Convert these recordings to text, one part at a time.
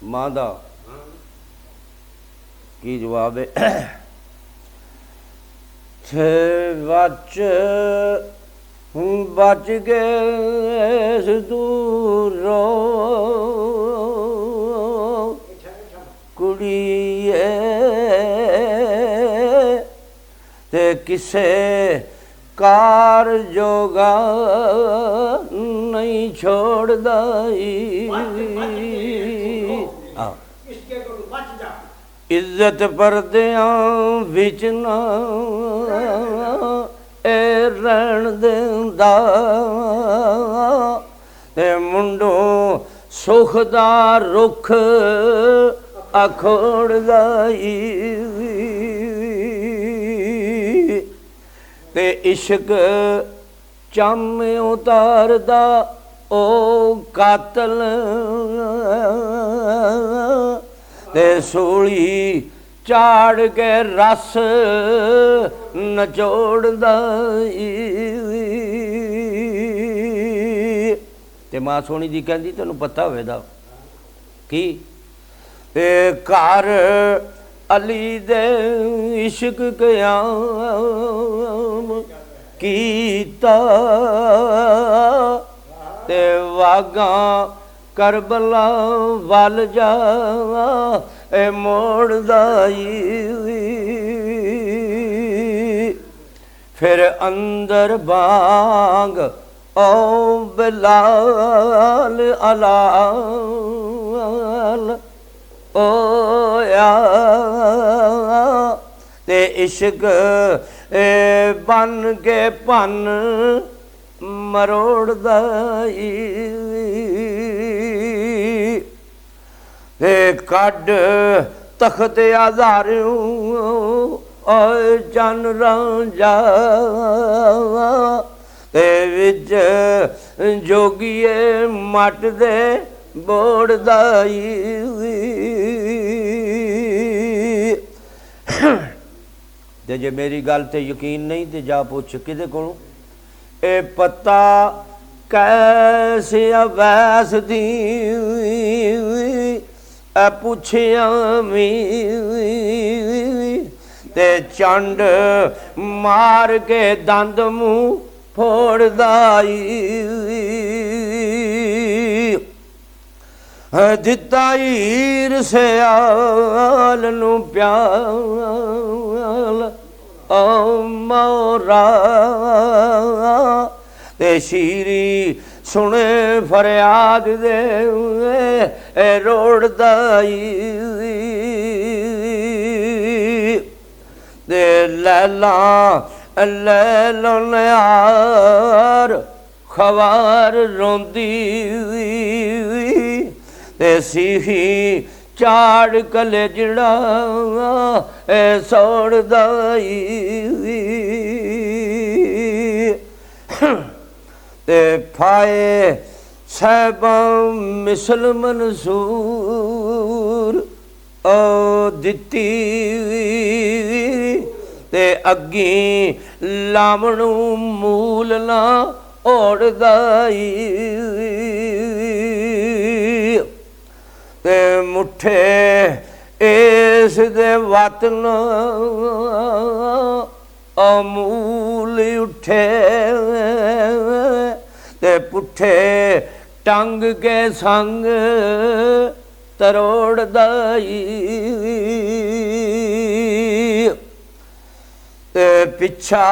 ਮਾਂ ਦਾ ਕੀ ਜਵਾਬ ਹੈ? ਥੇ ਬਚ ਗਏ ਦੂਰੋਂ ਕੁੜੀਏ ਤੇ ਕਿਸੇ ਕਾਰ ਜੋਗਾ ਨਹੀਂ ਛੋੜਦਾ ਇੱਜ਼ਤ ਪਰਦਿਆਂ ਵਿੱਚ ਨਾ ਇਹ ਰਹਿਣ ਦਿੰਦਾ ਤੇ ਮੁੰਡੋਂ ਸੁਖ ਦਾ ਰੁੱਖ ਅਖੋੜਦਾ ਤੇ ਇਸ਼ਕ ਚੰਮ ਉਤਾਰਦਾ ਉਹ ਕਾਤਲ ਤੇ ਸੂਲੀ ਝਾੜ ਕੇ ਰਸ ਨਚੋੜਦਾ ਤੇ ਮਾਂ ਸੋਹਣੀ ਜੀ ਕਹਿੰਦੀ ਤੈਨੂੰ ਪਤਾ ਹੋਵੇਗਾ ਕੀ ਤੇ ਘਰ ਅਲੀ ਦੇ ਇਸ਼ਕ ਕਿਆਮ ਕੀਤਾ ਤੇ ਵਾਗਾਂ ਕਰਬਲਾ ਵੱਲ ਜਾ ਇਹ ਮੋੜਦਾ ਫਿਰ ਅੰਦਰ ਬਾਂਗ ਓ ਬਿਲਾਲ ਅਲਾਲ ਓਇਆ ਤੇ ਇਸ਼ਕ ਬਨ ਕੇ ਭੰਨ ਮਰੋੜਦਾ ਤੇ ਕੱਢ ਤਖਤ ਆਜ਼ਾਰਿਓ ਓਏ ਚੰਨ ਰਾਂਝਾ ਤੇ ਵਿੱਚ ਜੋਗੀਏ ਮੱਟ ਦੇ ਬੋੜਦਾ ਤੇ ਜੇ ਮੇਰੀ ਗੱਲ ਤੇ ਯਕੀਨ ਨਹੀਂ ਤੇ ਜਾ ਪੁੱਛ ਕਿਹਦੇ ਕੋਲੋਂ ਇਹ ਪਤਾ ਕੈਸੇ ਅਵੈਸ ਦੀ ਐ ਪੁੱਛਿਆ ਵੀ ਤੇ ਚੰਡ ਮਾਰ ਕੇ ਦੰਦ ਮੂੰਹ ਫੋੜਦਾ ਦਿੱਤਾ ਹੀਰ ਸਿਆਲ ਨੂੰ ਪਿਆਲ ਓ ਮੋਰਾ ਤੇ ਸ਼ੀਰੀ ਸੁਣੇ ਫਰਿਆਦ ਦੇ ਰੋੜਦਾ ਤੇ ਲੈਲਾ ਲੈਲੋ ਨਿਆਰ ਖਵਾਰ ਰੋਂਦੀ ਤੇ ਸੀਹੀ ਝਾੜ ਕਲੇ ਜਿਹੜਾ ਸੋੜਦਾ ਤੇ ਫਾਏ ਸਾਹਿਬਾਂ ਮਿਸਲ ਮਨਸੂਰ ਓ ਦਿੱਤੀ ਤੇ ਅੱਗੀ ਲਾਵਣੂ ਮੂਲ ਨਾ ਓੜਦਾ ਤੇ ਮੁੱਠੇ ਇਸ ਦੇ ਵਤਨ ਅਮੂਲ ਉੱਠੇ ਤੇ ਪੁੱਠੇ ਟੰਗ ਕੇ ਸੰਗ ਤਰੋੜਦਾ ਤੇ ਪਿੱਛਾ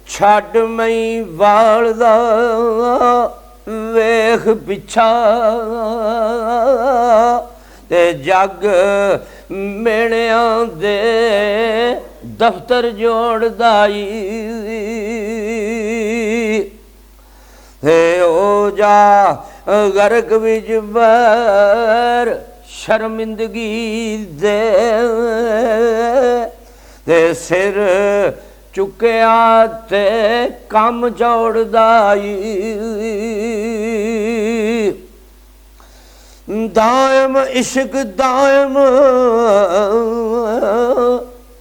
ਛੱਡ ਮਈ ਵਾਲਦਾ ਵੇਖ ਪਿੱਛਾ ਤੇ ਜੱਗ ਮੇਣਿਆਂ ਦੇ ਦਫ਼ਤਰ ਜੋੜਦਾ ਤੇ ਉਹ ਜਾ ਗਰਕ ਵਿੱਚ ਬੈਰ ਸ਼ਰਮਿੰਦਗੀ ਦੇ ਤੇ ਸਿਰ ਚੁੱਕਿਆ ਤੇ ਕੰਮ ਜੋੜਦਾ ਦਾਇਮ ਇਸ਼ਕ ਦਾਇਮ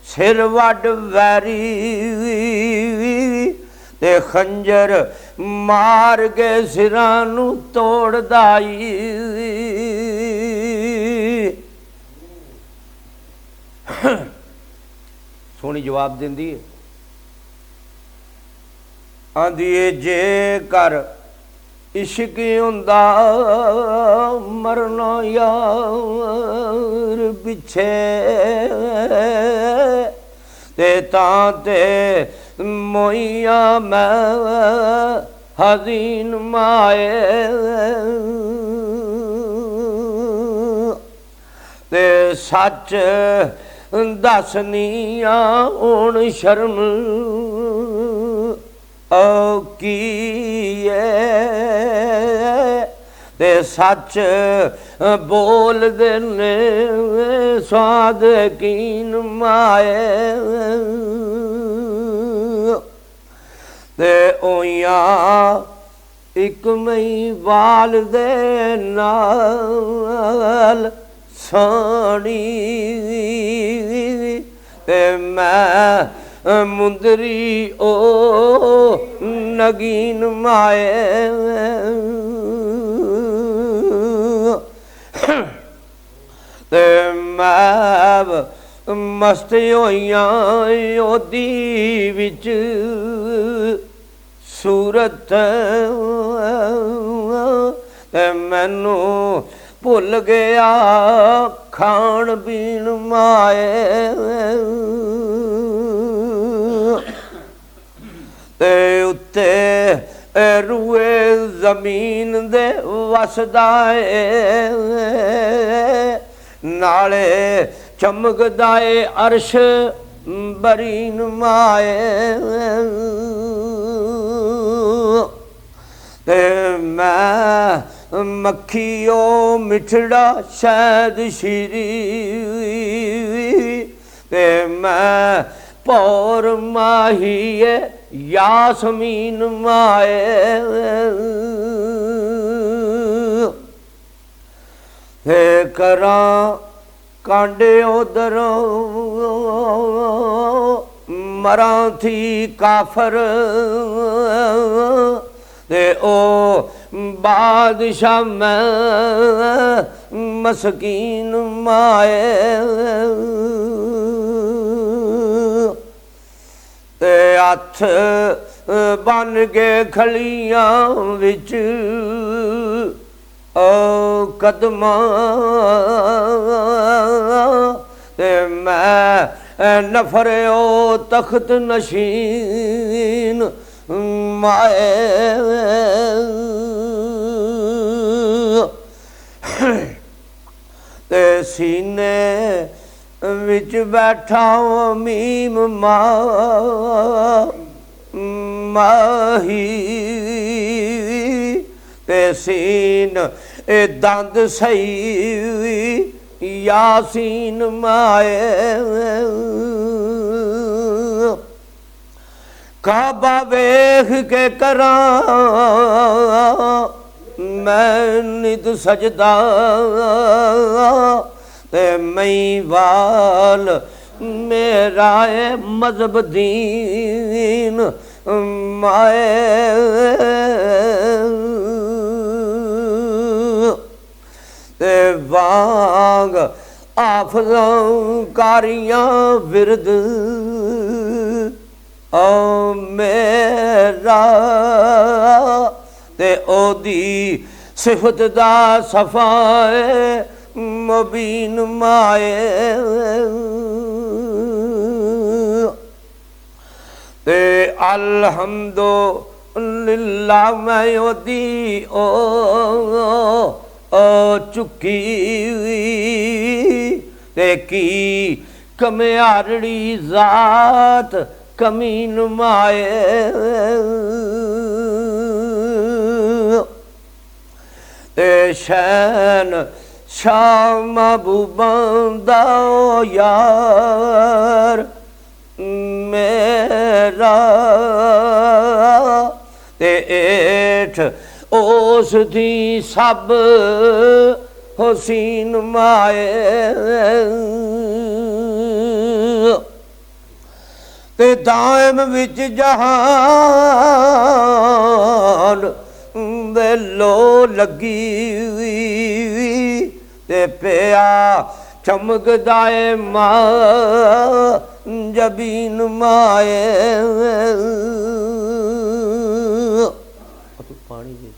ਸਿਰ ਵੱਢ ਵੈਰੀ ਤੇ ਖੰਜਰ ਮਾਰ ਕੇ ਸਿਰਾਂ ਨੂੰ ਤੋੜਦਾ ਸੋਹਣੀ ਜਵਾਬ ਦਿੰਦੀ ਹੈ। ਆਂਦੀ ਏ ਜੇ ਕਰ ਇਸ਼ਕ ਹੁੰਦਾ ਮਰਨਾ ਯਾਰ ਪਿੱਛੇ ਤੇ ਤਾਂ ਤੇ ਮੋਈਆਂ ਮੈਂ ਹਜ਼ੀਨ ਮਾਏ ਤੇ ਸੱਚ ਦੱਸਨੀਆਂ ਹੁਣ ਸ਼ਰਮ ਕੀ ਤੇ ਸੱਚ ਬੋਲਦੇ ਨੇ ਸਵਾਦ ਕੀਨ ਮਾਏ ਤੇ ਉਈਆਂ ਇੱਕ ਮਈ ਵਾਲ ਦੇ ਨਾਲ ਸੋਹਣੀ ਤੇ ਮੈਂ ਮੁੰਦਰੀ ਓ ਨਗੀਨ ਮਾਏ ਤੇ ਮੈਂ ਮਸਤ ਹੋਈਆਂ ਉਹਦੀ ਵਿੱਚ ਸੂਰਤ ਤੇ ਮੈਨੂੰ ਭੁੱਲ ਗਿਆ ਖਾਣ ਪੀਣ ਮਾਏ ਤੇ ਉੱਤੇ ਰੂਏ ਜ਼ਮੀਨ ਦੇ ਵਸਦਾ ਏ ਨਾਲੇ ਚਮਕਦਾ ਏ ਅਰਸ਼ ਬਰੀਨ ਮਾਏ ਤੇ ਮੈਂ ਮੱਖੀਓ ਮਿਠੜਾ ਸ਼ਹਿਦ ਸ਼ੀਰੀ ਤੇ ਮੈਂ ਪੌਰ ਮਾਹੀਏ ਯਾਸਮੀਨ ਮਾਏ ਤੇ ਕਰਾਂ ਕਾਂਡੇ ਉਧਰੋਂ ਮਰਾਂ ਥੀ ਕਾਫਰ ਤੇ ਉਹ ਬਾਦਸ਼ਾਹ ਮੈਂ ਮਸਕੀਨ ਮਾਏ ਤੇ ਹੱਥ ਬਨ ਕੇ ਖਲੀਆਂ ਵਿੱਚ ਕਦਮਾਂ ਤੇ ਮੈਂ ਨਫਰਿਓ ਤਖਤ ਨਸ਼ੀਨ ਮਾਏ ਤੇ ਸੀਨੇ ਵਿੱਚ ਬੈਠਾ ਮੀਮ ਮਾਹੀ ਤੇ ਸੀਨ ਇਹ ਦੰਦ ਸਹੀ ਯਾਸੀਨ ਮਾਏ ਕਾਬਾ ਵੇਖ ਕੇ ਕਰਾਂ ਮੈਂ ਨਿਤ ਸਜਦਾ ਤੇ ਮਈ ਵਾਲ ਮੇਰਾ ਏ ਮਜ਼ਹਬ ਦੀਨ ਮਾਏ ਤੇ ਵਾਂਗ ਆਫਜ਼ਾਂ ਕਾਰੀਆਂ ਵਿਰਦ ਓ ਮੇਰਾ ਤੇ ਉਹਦੀ ਸਿਫਤ ਦਾ ਸਫਾਏ ਮੁਬੀਨ ਮਾਏ ਤੇ ਅਲਹਮਦੁਲਿਲਾ ਮੈਂ ਉਹਦੀ ਓ ਚੁੱਕੀ ਤੇ ਕੀ ਕਮਿਆਰੜੀ ਜ਼ਾਤ ਕਮੀਨ ਮਾਏ ਤੇ ਸ਼ੈਨ ਸ਼ਾਹ ਮਹਬੂਬਾਂ ਦਾ ਯਾਰ ਮੇਰਾ ਤੇ ਏਠ ਉਸ ਦੀ ਸਭ ਹੁਸੀਨ ਮਾਏ ਤੇ ਦਾਇਮ ਵਿੱਚ ਜਹਾਨ ਦੇ ਲੋ ਲੱਗੀ ਤੇ ਪਿਆ ਚਮਕਦਾ ਏ जबीन माए पानी दे